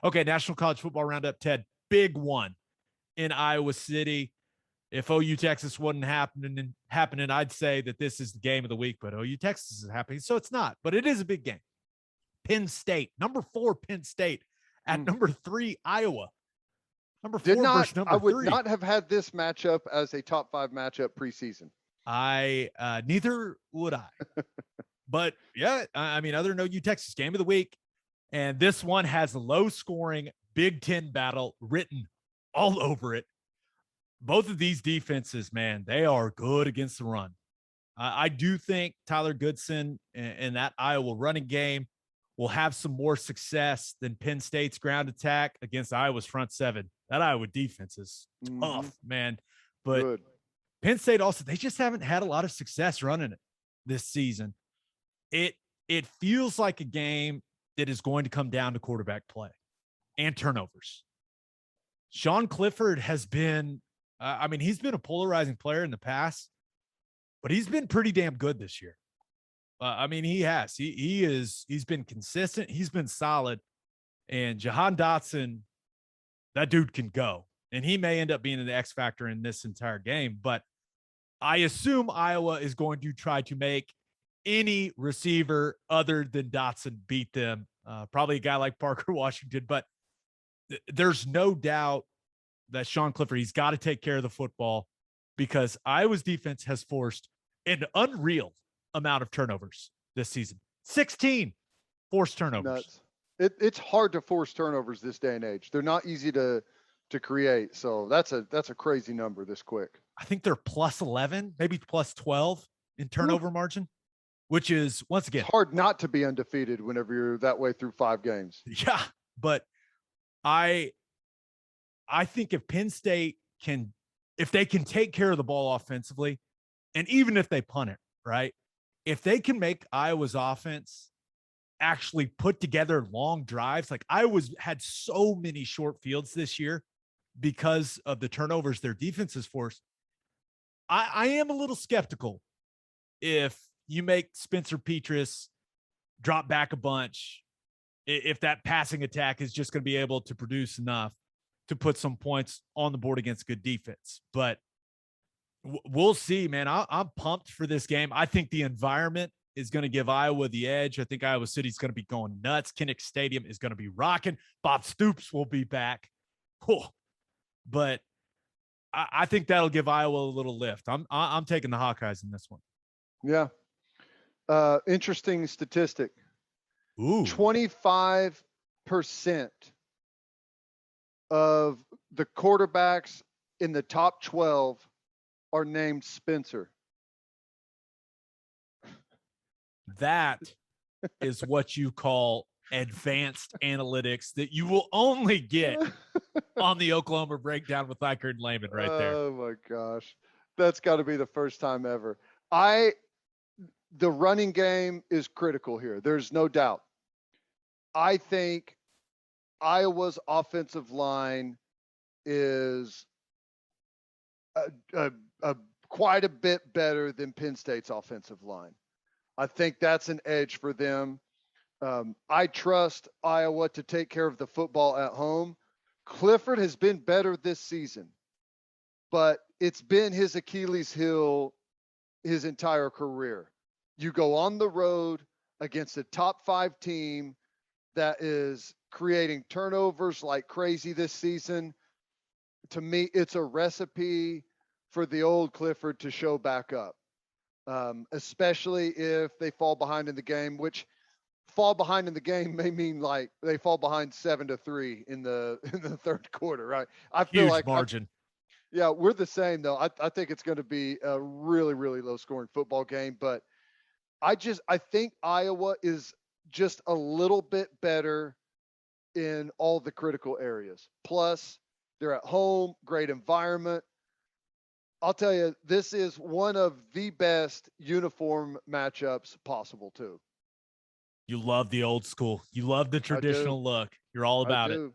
Okay, National College Football Roundup, Ted. Big one in Iowa City. If OU Texas wasn't happening, I'd say that this is the game of the week, but OU Texas is happening. So it's not, but it is a big game. Penn State, number 4, Penn State at number 3, Iowa. Number 4 versus number 3. I would not have had this matchup as a top 5 matchup preseason. Neither would I. But yeah, I mean, other than OU Texas, game of the week. And this one has a low scoring Big Ten battle written all over it. Both of these defenses, man, they are good against the run. I do think Tyler Goodson and that Iowa running game will have some more success than Penn State's ground attack against Iowa's front 7. That Iowa defense is tough, man. But good. Penn State also, they just haven't had a lot of success running it this season. It feels like a game that is going to come down to quarterback play and turnovers. Sean Clifford has been, he's been a polarizing player in the past, but he's been pretty damn good this year. He has. He's been consistent. He's been solid. And Jahan Dotson, that dude can go. And he may end up being an X factor in this entire game. But I assume Iowa is going to try to make any receiver other than Dotson beat them. Probably a guy like Parker Washington. But there's no doubt that Sean Clifford, he's got to take care of the football because Iowa's defense has forced an unreal amount of turnovers this season. 16 forced turnovers. Nuts. It's hard to force turnovers this day and age. They're not easy to create. So that's a crazy number this quick. I think they're plus 11, maybe plus 12 in turnover margin, which is, once again, it's hard not to be undefeated whenever you're that way through 5 games. Yeah, but I think if Penn State if they can take care of the ball offensively, and even if they punt it, right? If they can make Iowa's offense actually put together long drives, like Iowa's had so many short fields this year because of the turnovers their defense has forced. I am a little skeptical if you make Spencer Petras drop back a bunch, if that passing attack is just going to be able to produce enough to put some points on the board against good defense. But we'll see, man. I'm pumped for this game. I think the environment is going to give Iowa the edge. I think Iowa City's going to be going nuts. Kinnick Stadium is going to be rocking. Bob Stoops will be back. Cool. But I think that'll give Iowa a little lift. I'm taking the Hawkeyes in this one. Yeah. Interesting statistic. Ooh. 25% of the quarterbacks in the top 12 are named Spencer. That is what you call advanced analytics that you will only get on the Oklahoma Breakdown with Ikard and Lehman right there. Oh my gosh. That's got to be the first time ever. The running game is critical here. There's no doubt. I think Iowa's offensive line is quite a bit better than Penn State's offensive line. I think that's an edge for them. I trust Iowa to take care of the football at home. Clifford has been better this season, but it's been his Achilles heel his entire career. You go on the road against a top 5 team that is creating turnovers like crazy this season. To me, it's a recipe for the old Clifford to show back up, especially if they fall behind in the game, which fall behind in the game may mean like they fall behind 7-3 in the third quarter, right? I feel huge like margin. Yeah, we're the same though. I think it's going to be a really, really low scoring football game, but I think Iowa is just a little bit better in all the critical areas. Plus, they're at home, great environment. I'll tell you, this is one of the best uniform matchups possible too. You love the old school. You love the traditional look. You're all about it.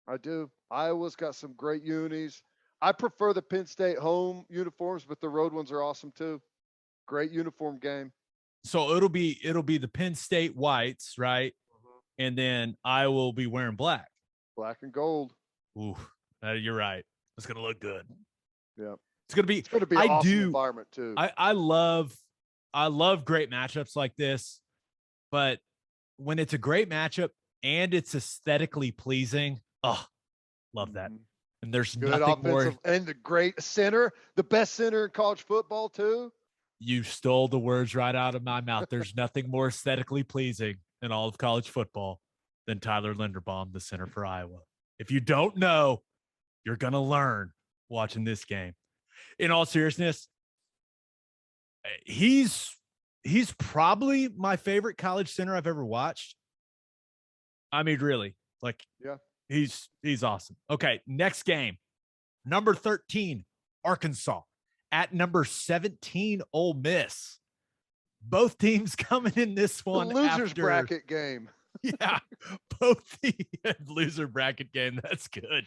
I do. Iowa's got some great unis. I prefer the Penn State home uniforms, but the road ones are awesome too. Great uniform game. So it'll be the Penn State whites, right? and then I will be wearing black. Black and gold. Ooh, you're right. It's gonna look good. Yeah. It's gonna be. It's going to be an I awesome do. environment too. I love great matchups like this, but when it's a great matchup and it's aesthetically pleasing, oh, love that. And there's Good nothing offensive more. and the great center, the best center in college football too. You stole the words right out of my mouth. There's nothing more aesthetically pleasing in all of college football than Tyler Linderbaum, the center for Iowa. If you don't know, you're going to learn watching this game. In all seriousness, he's probably my favorite college center I've ever watched. I mean, really, like, yeah, he's awesome. Okay, next game, number 13, Arkansas at number 17, Ole Miss. Both teams coming in this one. The losers bracket game. Yeah, both the loser bracket game. That's good.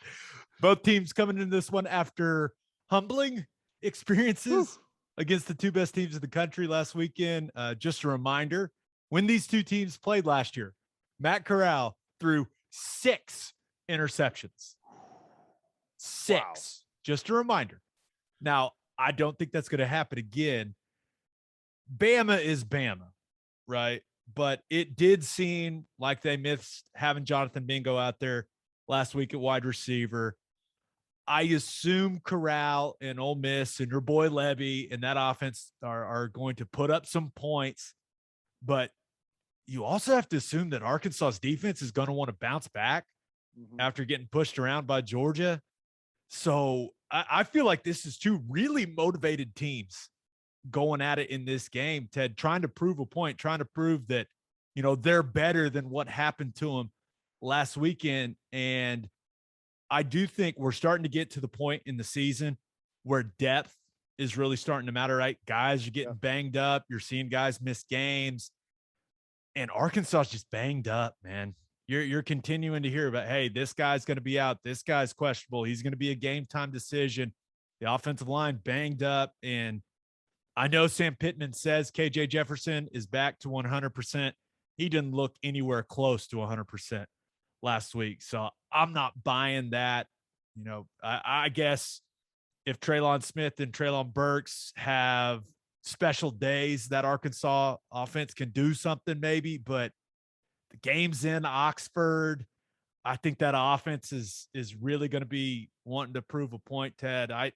Both teams coming in this one after humbling experiences against the two best teams in the country last weekend. Just a reminder, when these two teams played last year, Matt Corral threw 6 interceptions. 6. Wow. Just a reminder. Now, I don't think that's going to happen again. Bama is Bama, right? But it did seem like they missed having Jonathan Mingo out there last week at wide receiver. I assume Corral and Ole Miss and your boy Levy and that offense are going to put up some points, but you also have to assume that Arkansas's defense is going to want to bounce back after getting pushed around by Georgia. So I feel like this is two really motivated teams going at it in this game, Ted, trying to prove a point, trying to prove that, you know, they're better than what happened to them last weekend. And I do think we're starting to get to the point in the season where depth is really starting to matter, right? Guys are getting banged up. You're seeing guys miss games. And Arkansas is just banged up, man. You're continuing to hear about, hey, this guy's going to be out. This guy's questionable. He's going to be a game time decision. The offensive line banged up. And I know Sam Pittman says KJ Jefferson is back to 100%. He didn't look anywhere close to 100% last week. So I'm not buying that. You know, I guess if Traylon Smith and Traylon Burks have special days, that Arkansas offense can do something maybe, but the game's in Oxford. I think that offense is really going to be wanting to prove a point, Ted. I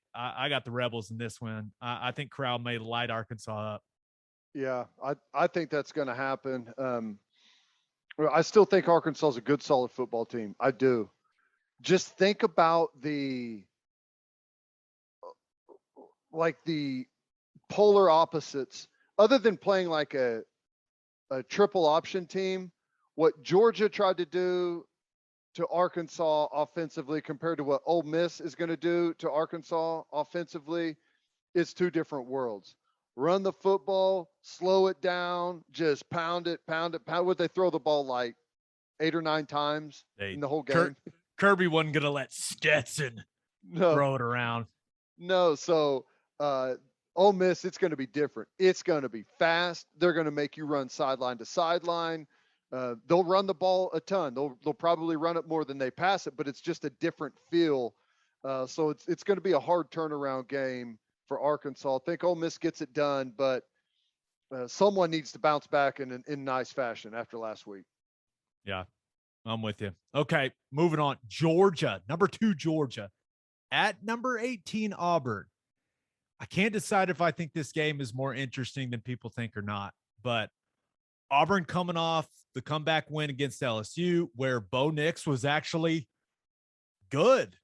got the Rebels in this one. I think Corral may light Arkansas up. Yeah, I think that's going to happen. I still think Arkansas is a good, solid football team. I do. Just think about the polar opposites. Other than playing like a triple option team, what Georgia tried to do to Arkansas offensively compared to what Ole Miss is going to do to Arkansas offensively, it's two different worlds. Run the football, slow it down, just pound it. Would they throw the ball like 8 or 9 times in the whole game? Kirby wasn't going to let Stetson throw it around. No, so Ole Miss, it's going to be different. It's going to be fast. They're going to make you run sideline to sideline. They'll run the ball a ton. They'll probably run it more than they pass it, but it's just a different feel. So it's going to be a hard turnaround game for Arkansas. I think Ole Miss gets it done, but someone needs to bounce back in nice fashion after last week. Yeah, I'm with you. Okay, moving on. Georgia, number 2 Georgia at number 18 Auburn. I can't decide if I think this game is more interesting than people think or not, but Auburn coming off the comeback win against LSU, where Bo Nix was actually good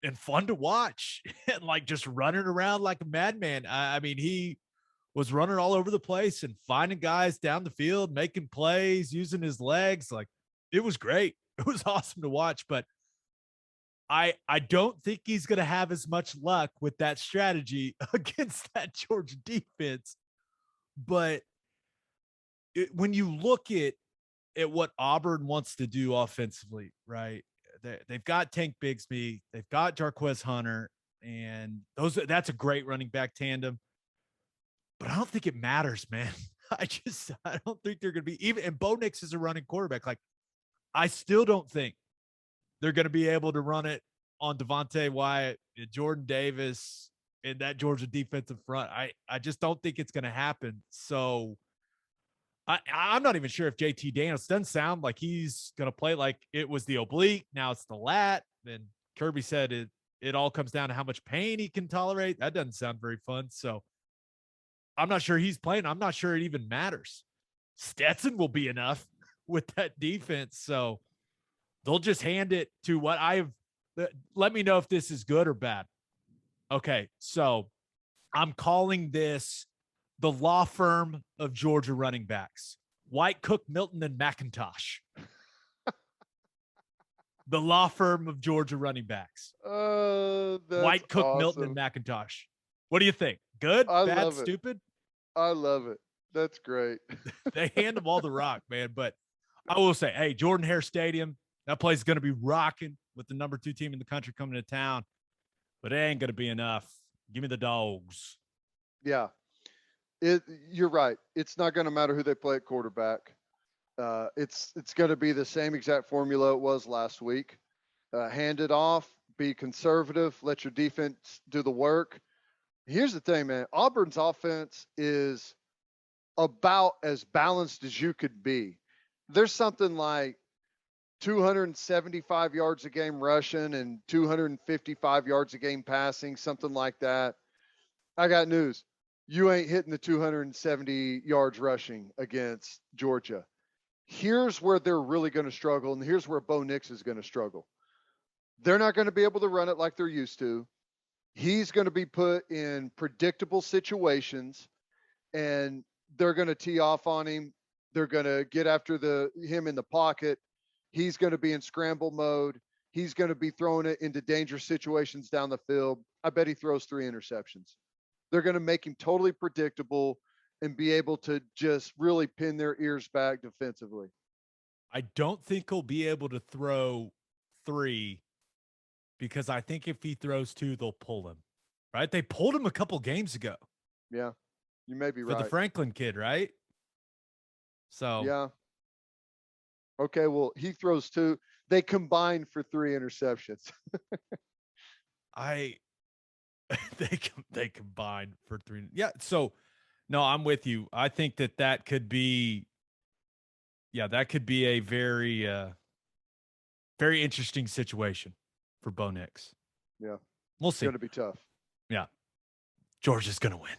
and fun to watch and like just running around like a madman. I mean, he was running all over the place and finding guys down the field, making plays, using his legs. Like, it was great. It was awesome to watch, but I don't think he's going to have as much luck with that strategy against that Georgia defense. But when you look at what Auburn wants to do offensively, right? They've got Tank Bigsby, they've got Jarquez Hunter, and that's a great running back tandem. But I don't think it matters, man. I don't think they're going to be even. And Bo Nix is a running quarterback. Like, I still don't think they're going to be able to run it on Devontae Wyatt, Jordan Davis, and that Georgia defensive front. I just don't think it's going to happen. So I'm not even sure if JT Daniels doesn't sound like he's going to play like it was the oblique. Now it's the lat. And Kirby said it all comes down to how much pain he can tolerate. That doesn't sound very fun. So I'm not sure he's playing. I'm not sure it even matters. Stetson will be enough with that defense. So they'll just hand it to what let me know if this is good or bad. Okay. So I'm calling this the law firm of Georgia running backs, White, Cook, Milton, and McIntosh. The law firm of Georgia running backs. White, Cook, awesome. Milton, and McIntosh. What do you think? Good? Bad? Stupid? I love it. That's great. They hand them all the rock, man. But I will say, hey, Jordan Hare Stadium, that place is going to be rocking with the number 2 team in the country coming to town. But it ain't going to be enough. Give me the Dogs. Yeah. You're right. It's not going to matter who they play at quarterback. It's going to be the same exact formula it was last week. Hand it off, be conservative, let your defense do the work. Here's the thing, man. Auburn's offense is about as balanced as you could be. There's something like 275 yards a game rushing and 255 yards a game passing, something like that. I got news. You ain't hitting the 270 yards rushing against Georgia. Here's where they're really going to struggle, and here's where Bo Nix is going to struggle. They're not going to be able to run it like they're used to. He's going to be put in predictable situations, and they're going to tee off on him. They're going to get after him in the pocket. He's going to be in scramble mode. He's going to be throwing it into dangerous situations down the field. I bet he throws 3 interceptions. They're going to make him totally predictable and be able to just really pin their ears back defensively. I don't think he'll be able to throw 3 because I think if he throws 2, they'll pull him, right? They pulled him a couple games ago. Yeah, you may be right. For the Franklin kid, right? So. Yeah. Okay, well, he throws 2. They combined for 3 interceptions. They combined for 3. Yeah. So, no, I'm with you. I think that could be, that could be a very, very interesting situation for Bo Nix. Yeah. We'll see. It's going to be tough. Yeah. Georgia's going to win.